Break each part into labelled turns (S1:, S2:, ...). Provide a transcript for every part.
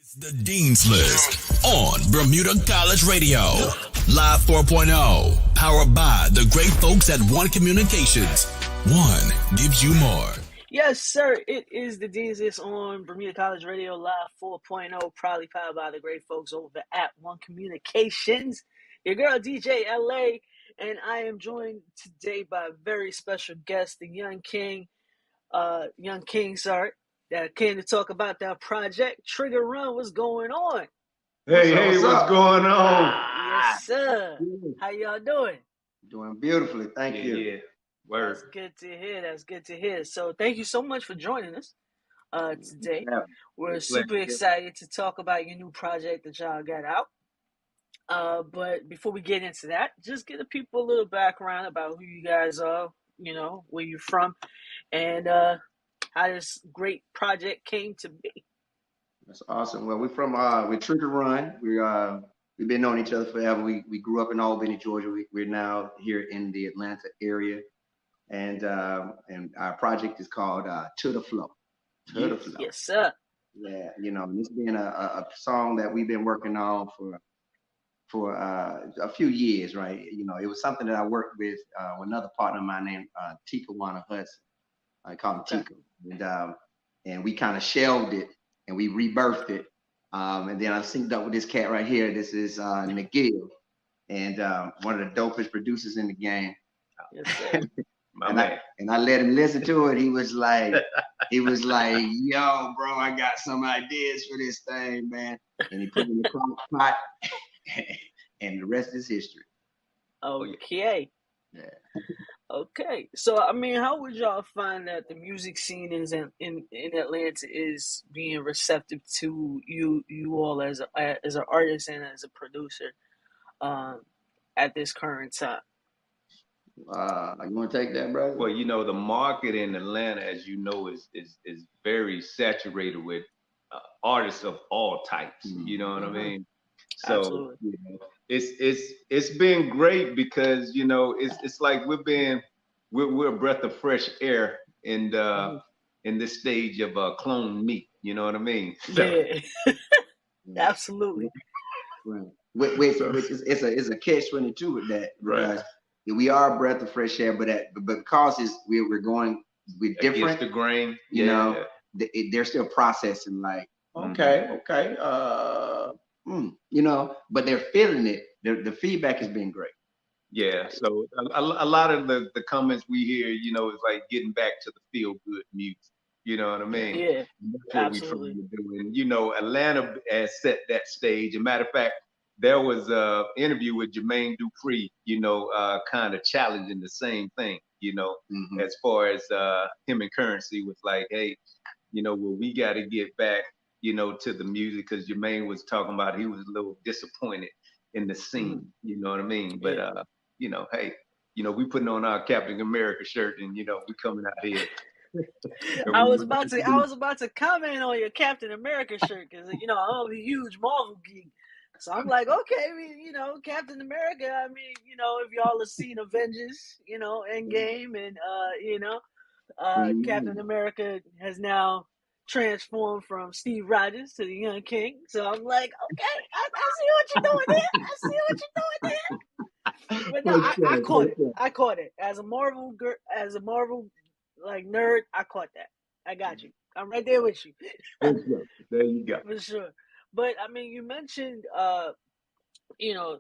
S1: It's the Dean's List on Bermuda College Radio. Live 4.0, powered by the great folks at One Communications. One gives you more.
S2: Yes, sir. It is the Dean's List on Bermuda College Radio Live 4.0, proudly powered by the great folks over at One Communications. Your girl, DJ LA, and I am joined today by a very special guest, the Young King, that came to talk about that project, Triggerrun. What's going on?
S3: What's going on?
S2: Yes, sir. How y'all doing?
S3: Doing beautifully. Thank you.
S4: Yeah. Word.
S2: That's good to hear. That's good to hear. So thank you so much for joining us today.
S3: Yeah.
S2: We're super excited to talk about your new project that y'all got out. But before we get into that, just give the people a little background about who you guys are, where you're from, and how this great project came to be.
S3: That's awesome. Well, we're Triggerrun. We've been knowing each other forever. We grew up in Albany, Georgia. We're now here in the Atlanta area, and our project is called Tha Flo. Tha Flo.
S2: Yes, sir.
S3: Yeah, it's been a song that we've been working on for a few years, right? It was something that I worked with another partner of mine named Tika Hudson. I call him Tika, and we kind of shelved it and we rebirthed it, and then I synced up with this cat right here. This is McGill, and one of the dopest producers in the game.
S2: Yes, sir.
S3: And I let him listen to it. He was like, yo, bro, I got some ideas for this thing, man. And he put it in the crock pot, and the rest is history.
S2: Okay.
S3: Yeah.
S2: Okay. So, how would y'all find that the music scene in Atlanta is being receptive to you all as an artist and as a producer at this current time?
S3: You want to take that, brother?
S4: Well, the market in Atlanta, as you know, is very saturated with artists of all types.
S3: Mm-hmm.
S4: You know what I mean? So
S2: absolutely.
S4: It's been great because it's like we're a breath of fresh air in this stage of clone meat. You know what I mean?
S2: So. Yeah, absolutely.
S3: Right. Which is it's a catch-22 with that, right? We are a breath of fresh air, but because we're different.
S4: Against the grain,
S3: they're still processing. Like, okay, but they're feeling it. The feedback has been great.
S4: Yeah, so a lot of the comments we hear, is like getting back to the feel-good music. You know what I mean?
S2: Yeah,
S4: that's what
S2: absolutely.
S4: we're trying to do. And Atlanta has set that stage. As a matter of fact, there was an interview with Jermaine Dupri, kind of challenging the same thing, as far as him and Currency was like, hey, we got to get back, to the music, because Jermaine was talking about he was a little disappointed in the scene, you know what I mean? But, hey, we putting on our Captain America shirt and, we coming out here.
S2: I was about to comment on your Captain America shirt because, I'm a huge Marvel geek. So I'm like, okay, Captain America. If y'all have seen Avengers, Endgame, and Captain America has now transformed from Steve Rogers to the Young King. So I'm like, okay, I see what you're doing there. But no, I caught it as a Marvel like nerd. I caught that. I got you. I'm right there with you.
S4: There you go.
S2: For sure. But you mentioned, Jermaine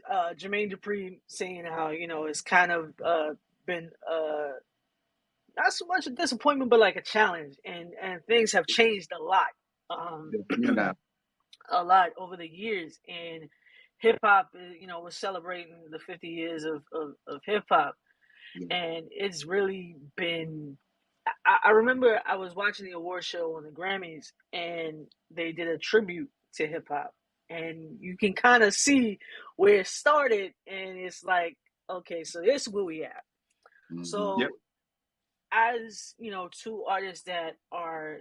S2: Dupri saying how it's kind of been not so much a disappointment, but like a challenge, and things have changed a lot, a lot over the years. And hip hop, we're celebrating the 50 years of hip hop, and it's really been. I remember I was watching the award show on the Grammys, and they did a tribute to hip hop, and you can kind of see where it started, and it's like, okay, so this is where we at. Mm-hmm. So, as two artists that are,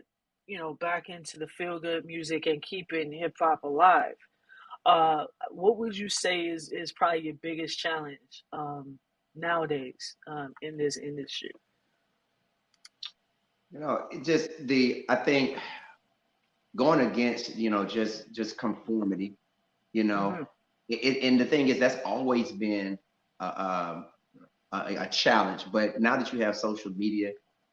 S2: back into the feel good music and keeping hip hop alive, what would you say is probably your biggest challenge nowadays in this industry?
S3: I think going against, you know, just conformity, you know. And the thing is, that's always been a challenge. But now that you have social media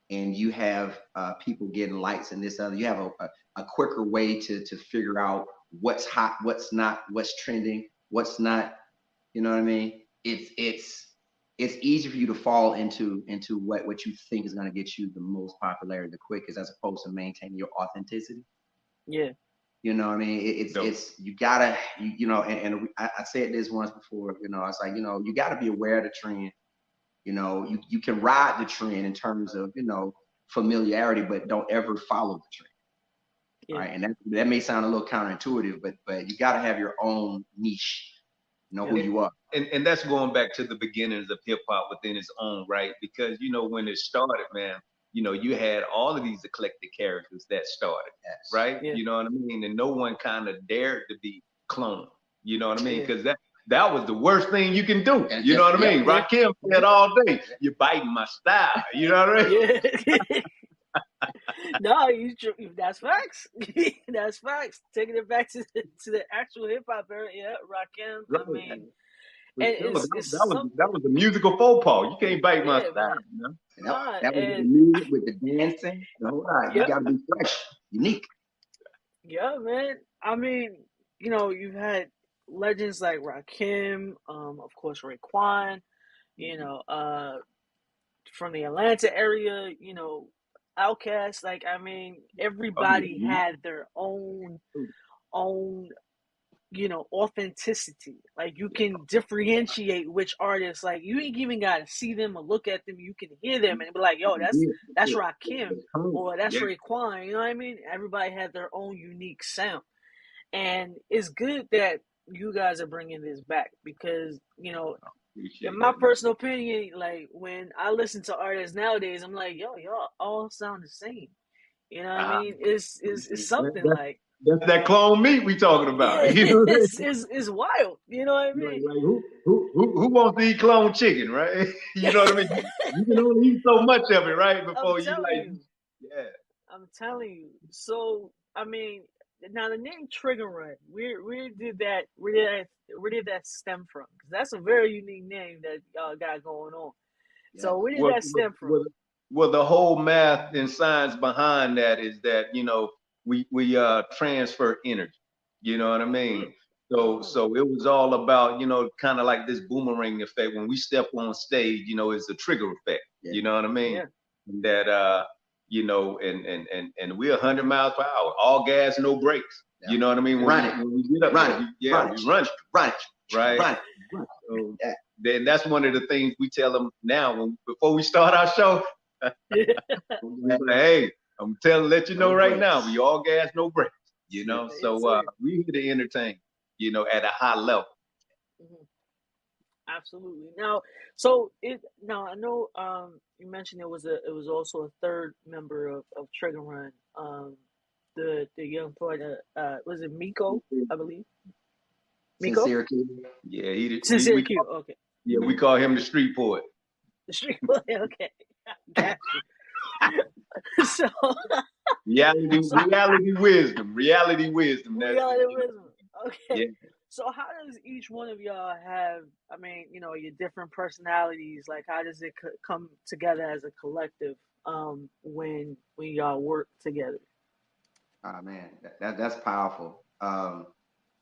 S3: and you have people getting likes and this other, you have a quicker way to figure out what's hot, what's not, what's trending, what's not. You know what I mean? It's easy for you to fall into what you think is going to get you the most popularity the quickest, as opposed to maintaining your authenticity.
S2: Yeah.
S3: You know what I mean? It's you gotta, you know, and I said this once before, you know, it's like, you know, you gotta be aware of the trend. You know, you can ride the trend in terms of, you know, familiarity, but don't ever follow the trend.
S2: Yeah.
S3: Right. And that may sound a little counterintuitive, but you gotta have your own niche. Know who you are.
S4: And that's going back to the beginnings of hip hop within its own right, because you know when it started, man, you know, you had all of these eclectic characters that started, right? Yeah. You know what I mean? And no one kind of dared to be cloned. You know what I mean? Because that was the worst thing you can do. You know what I mean? Rakim said all day, "You're biting my style." You know what I mean?
S2: Yeah. No, that's facts. That's facts. Taking it back to the actual hip hop era, yeah, Rakim.
S3: Right.
S2: I mean,
S3: and
S4: that was the musical faux pas. You can't bite my style. You know?
S3: That was the music with the dancing. The whole lot. You gotta be fresh, unique.
S2: Yeah, man. I mean, you know, you've had legends like Rakim, of course Raekwon, you know, from the Atlanta area, you know, Outkast. Like, I mean, everybody had their own, you know, authenticity. Like, you can differentiate which artists. Like, you ain't even gotta see them or look at them. You can hear them and be like, "Yo, that's Rakim," or "That's Raekwon." You know what I mean? Everybody had their own unique sound, and it's good that you guys are bringing this back because, you know, in my personal opinion, like when I listen to artists nowadays, I'm like, "Yo, y'all all sound the same." You know what I mean? It's something like.
S4: That's that clone meat we talking about.
S2: Yeah,
S4: You know?
S2: it's wild. You know what I mean?
S4: Like who wants to eat clone chicken, right? You know what I mean? You can only eat so much of it, right? Before you like, yeah.
S2: I'm telling you. So I mean, now the name Triggerrun, where did that stem from? Because that's a very unique name that y'all got going on. Yeah. So where did that stem from?
S4: Well, the whole math and science behind that is that, you know, we transfer energy. You know what I mean? So it was all about, you know, kind of like this boomerang effect. When we step on stage, you know, it's a trigger effect. You know what I mean? That you know, and we're 100 miles per hour, all gas, no brakes. You know what I mean? When we get up, we run it. Right. So, then that's one of the things we tell them now before we start our show. Like, hey, I'm let you know right now, we all gas, no brakes. You know, so we here to entertain, you know, at a high level.
S2: Absolutely. Now, I know you mentioned it was also a third member of Triggerrun, the young poet, was it Miko, I believe? Miko?
S3: Sincere Q.
S4: Yeah, he did.
S2: Sincere Q. Okay.
S4: Yeah, we call him the street poet.
S2: The street poet. Okay. Got you. So.
S4: Reality wisdom. Reality wisdom.
S2: Okay.
S4: Yeah.
S2: So how does each one of y'all have, I mean, you know, your different personalities, like how does it come together as a collective when y'all work together?
S3: Oh man, that's powerful.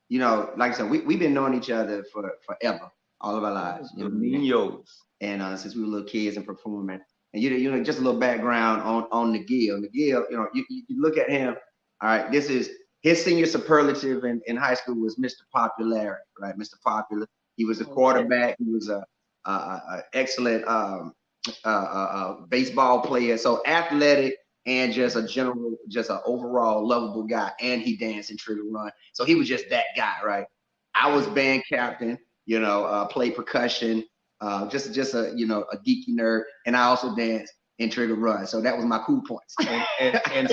S3: You know, like I said, we've been knowing each other for forever, all of our lives. You know, me and yours. And since we were little kids and performing. And you know, just a little background on Nigel. Nigel, you know, you look at him. All right, this is his senior superlative in high school was Mr. Popularity, right? Mr. Popular. He was a quarterback. He was a excellent baseball player. So athletic and just an overall lovable guy. And he danced in Triggerrun. So he was just that guy, right? I was band captain. You know, played percussion. Just a a geeky nerd, and I also danced in Triggerrun, so that was my cool points.
S4: And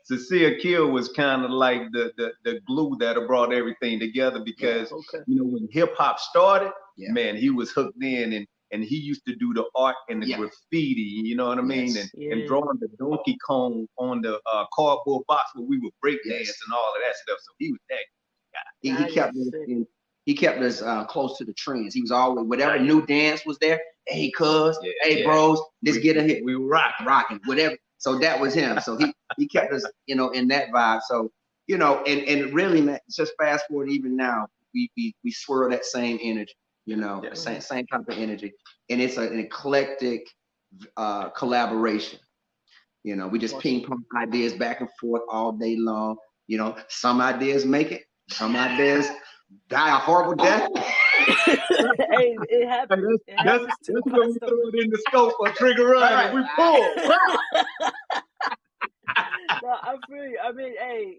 S4: Cecile Kill was kind of like the glue that brought everything together because you know when hip hop started, man, he was hooked in and he used to do the art and the graffiti, you know what I mean? And drawing the Donkey Kong on the cardboard box where we would break dance and all of that stuff. So he was that guy.
S3: He kept us close to the trends. He was always, whatever new dance was there, hey cuz, hey bros, let's get in here.
S4: We were
S3: rocking, whatever. So that was him. So he kept us, you know, in that vibe. So, you know, and really, man, just fast forward even now, we swirl that same energy, you know, same type of energy. And it's an eclectic collaboration. You know, we just ping pong ideas back and forth all day long. You know, some ideas make it, some ideas die a horrible death.
S2: Hey, it happens.
S4: That's when we throw it in the scope for Triggerrun and we pull.
S2: No, I feel you. I mean, hey,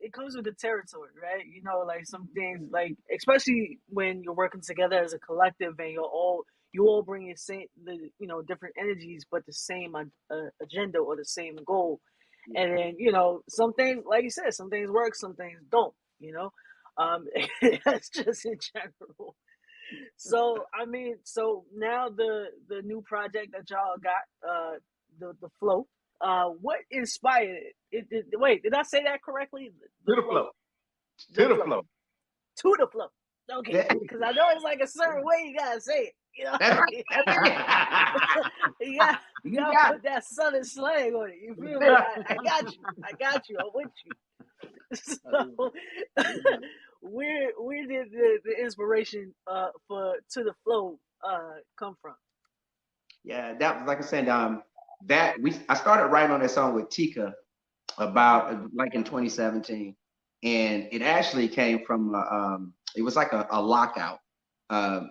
S2: it comes with the territory, right? You know, like some things, like especially when you're working together as a collective and you all bring different energies, but the same agenda or the same goal. And then, you know, some things, like you said, some things work, some things don't. You know, that's just in general. So I mean, so now the new project that y'all got, the Flow. What inspired it? Wait, did I say that correctly?
S4: To the flow. To the flow.
S2: To the flow. Okay, because I know it's like a certain way you gotta say it. You know, you gotta put that southern slang on it. You feel me? I got you. I'm with you. So, where did the inspiration for To the Flow come from?
S3: Yeah, that was, like I said, I started writing on that song with Tika about like in 2017, and it actually came from it was like a lockout.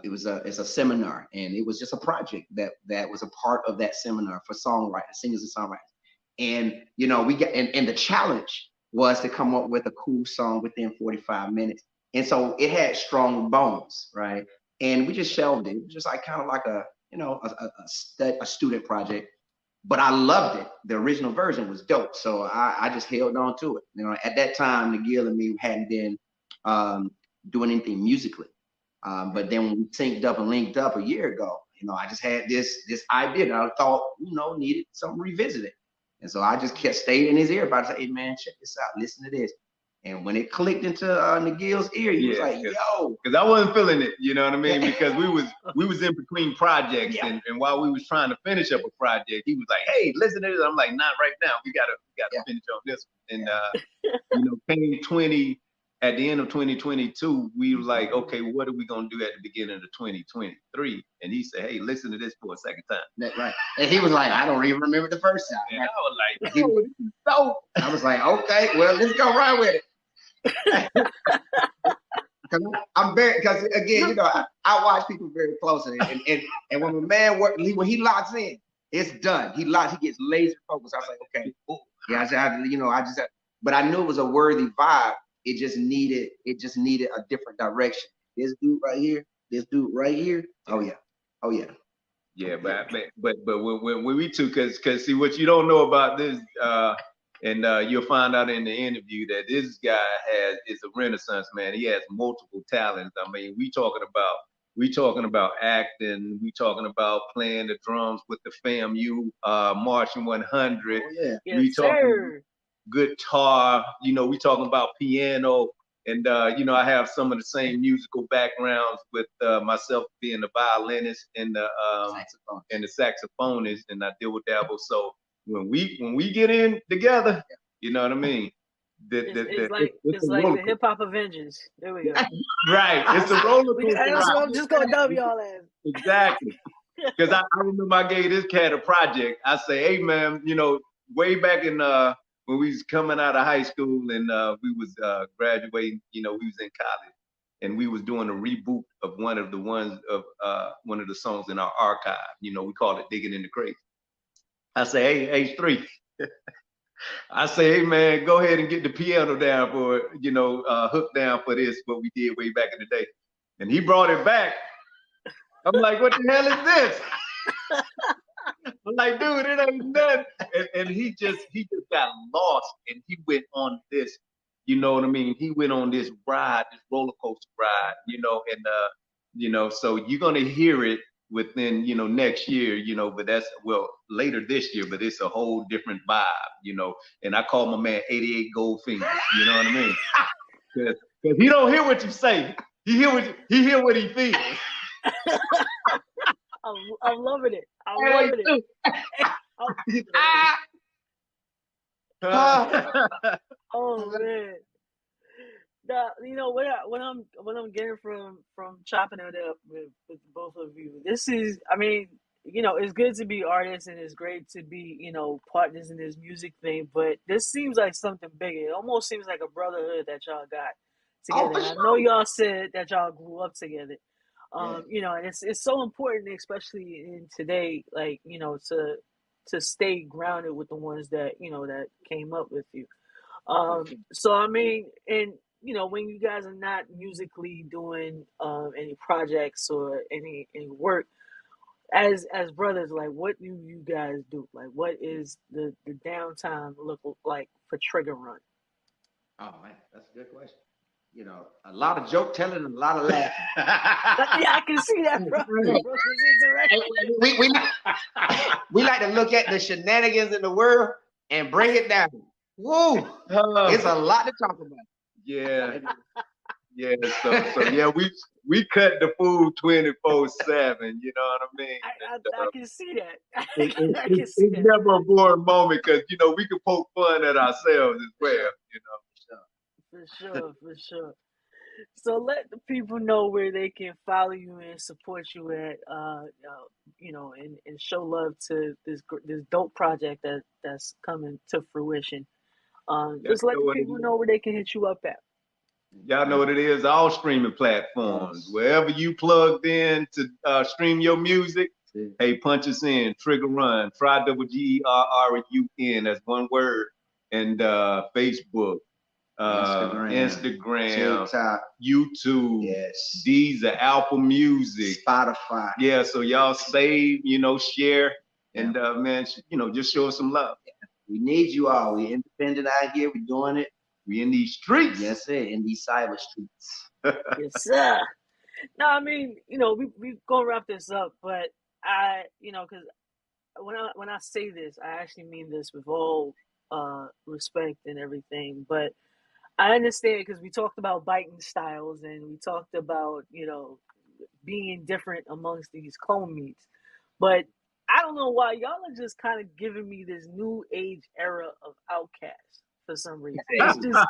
S3: It's a seminar, and it was just a project that was a part of that seminar for songwriters, singers and songwriters. And you know, we got and the challenge was to come up with a cool song within 45 minutes. And so it had strong bones, right? And we just shelved it. It was just like kind of like a, you know, a student project. But I loved it. The original version was dope. So I just held on to it. You know, at that time, Nigel and me hadn't been doing anything musically. But then when we synced up and linked up a year ago, you know, I just had this idea that I thought, you know, needed some revisiting. And so I just kept staying in his ear about to say, hey man, check this out, listen to this. And when it clicked into Nigil's ear, he was like, yo.
S4: Because I wasn't feeling it, you know what I mean? Because we was in between projects, and while we was trying to finish up a project, he was like, hey, listen to this. I'm like, not right now. We gotta finish on this one. And you know, at the end of 2022, we were like, okay, what are we gonna do at the beginning of 2023? And he said, hey, listen to this for a second time.
S3: That's right. And he was like, I don't even remember the first time.
S4: And I was like, this is dope.
S3: I was like, okay, well, let's go ride with it. Because again, you know, I watch people very closely, and when a man when he locks in, it's done. He gets laser focused. I was like, okay, but I knew it was a worthy vibe. It just needed a different direction. This dude right here. Oh yeah.
S4: Yeah, but when we two, because see what you don't know about this, and you'll find out in the interview that this guy is a renaissance man. He has multiple talents. I mean, we talking about acting. We talking about playing the drums with the FAMU Marching 100.
S3: Oh, yeah.
S4: We talking guitar. You know, we talking about piano. And, you know, I have some of the same musical backgrounds with myself being the violinist and the saxophonist, and I deal with dabble. So when we get in together, you know what I mean?
S2: It's like the Hip Hop Avengers. There we go.
S4: Right. It's a roller coaster.
S2: I'm just going to dub y'all ass.
S4: Exactly. Because I remember I gave this cat a project. I say, hey, man, you know, way back in when we was coming out of high school and we was graduating, you know, we was in college and we was doing a reboot of one of the songs in our archive. You know, we call it Digging in the Crate. I say, hey, H3. I say, hey man, go ahead and get the piano down for, you know, hook down for this, what we did way back in the day. And he brought it back. I'm like, what the hell is this? I'm like, dude, it ain't nothing. And he just got lost, and he went on this, you know what I mean? He went on this ride, this roller coaster ride, you know, and you know, so you're gonna hear it within, next year, but that's, well, later this year, but it's a whole different vibe, and I call my man 88 Gold Fingers, you know what I mean? Because he don't hear what you say. He hear what he feels.
S2: I'm loving it. I'm loving it. Oh man. What I'm getting from chopping it up with both of you. This is, I mean, it's good to be artists and it's great to be, partners in this music thing, but this seems like something bigger. It almost seems like a brotherhood that y'all got together.
S3: For
S2: And I
S3: sure.
S2: know y'all said that y'all grew up together.
S3: Yeah.
S2: And it's so important, especially in today, like, to stay grounded with the ones that, that came up with you. So I mean, and when you guys are not musically doing any projects or any work as brothers, like what do you guys do? Like what is the downtime look like for Triggerrun?
S3: Oh man, that's a good question. A lot of joke telling and a lot of laughing.
S2: Yeah, I can see that, bro.
S3: We like to look at the shenanigans in the world and bring it down. Woo! It's a lot to talk about.
S4: Yeah. Yeah, so yeah, we cut the food 24/7. You know what I mean?
S2: I can see that.
S4: It's never a boring moment because we can poke fun at ourselves as well.
S2: For sure. So let the people know where they can follow you and support you at, and show love to this dope project that's coming to fruition. Just let the people know where they can hit you up at.
S4: Y'all know what it is. All streaming platforms, wherever you plugged in to stream your music. Hey, punch us in. Triggerrun. Triggerrun. That's one word. And Facebook. Instagram,
S3: TikTok,
S4: YouTube,
S3: yes,
S4: Deezer, Apple Music,
S3: Spotify.
S4: Yeah, so y'all save, share, and man, just show us some love.
S3: We need you all. We independent out here. We doing it.
S4: We in these streets.
S3: Yes, sir. In these cyber streets.
S2: Yes, sir. No, I mean, we gonna wrap this up, but because when I say this, I actually mean this with all respect and everything, but I understand because we talked about biting styles and we talked about, being different amongst these clone meets. But I don't know why y'all are just kind of giving me this new age era of Outcast for some reason. It's just,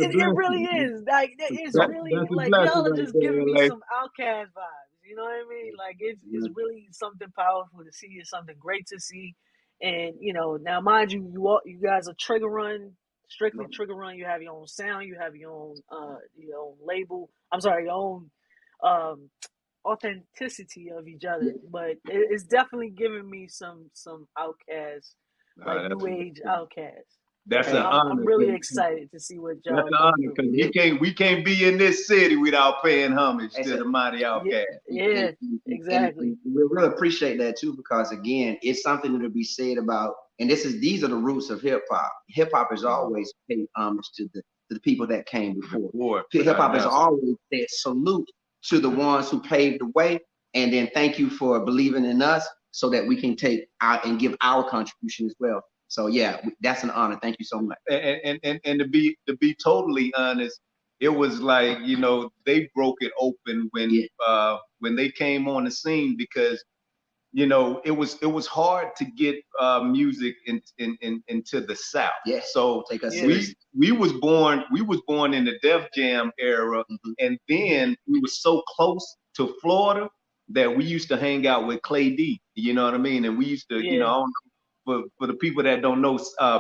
S2: it really is. Like, it's really, like, y'all are just giving me some Outcast vibes. You know what I mean? Like, it's really something powerful to see. It's something great to see. And, now mind you, you guys are Triggerrun. Strictly Triggerrun. You have your own sound. You have your own label. I'm sorry, your own authenticity of each other. But it's definitely giving me some Outcast, like new age Outcast.
S4: That's an honor.
S2: I'm really excited to see what y'all.
S4: That's an honor because we can't be in this city without paying homage to the mighty Outcast.
S2: Yeah, exactly.
S3: And we really appreciate that too, because again, it's something to be said about. And these are the roots of hip hop. Hip hop has always paid homage to the people that came before. Hip hop has always said salute to the ones who paved the way, and then thank you for believing in us, so that we can take out and give our contribution as well. So yeah, that's an honor. Thank you so much.
S4: And to be totally honest, it was like they broke it open when they came on the scene, because it was hard to get music into the South.
S3: Yeah.
S4: So we was born in the Def Jam era, and then we were so close to Florida that we used to hang out with Clay D. You know what I mean? And we used to, for the people that don't know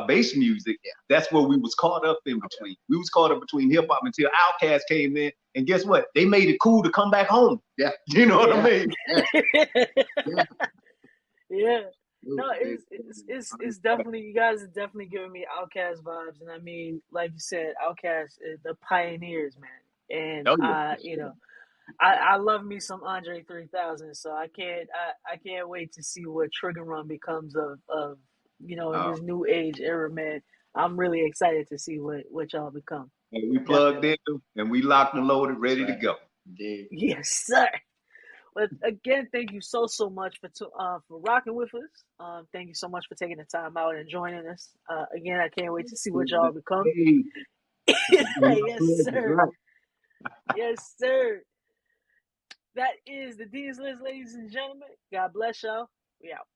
S4: bass music, that's where we was caught up in between. We was caught up between hip hop until Outkast came in, and guess what? They made it cool to come back home. Yeah, you know what I mean?
S2: Yeah. No, it's definitely, you guys are definitely giving me Outkast vibes, and I mean, like you said, Outkast is the pioneers, man, and I love me some Andre 3000, so I can't wait to see what Triggerrun becomes of in this new age era, man. I'm really excited to see what y'all become.
S4: And we plugged in and we locked and loaded, ready to go.
S2: Yes, sir. But again, thank you so much for rocking with us. Thank you so much for taking the time out and joining us. Again, I can't wait to see what y'all become.
S3: Hey,
S2: Yes, sir. Yes, sir. That is the Dean's List, ladies and gentlemen. God bless y'all. We out.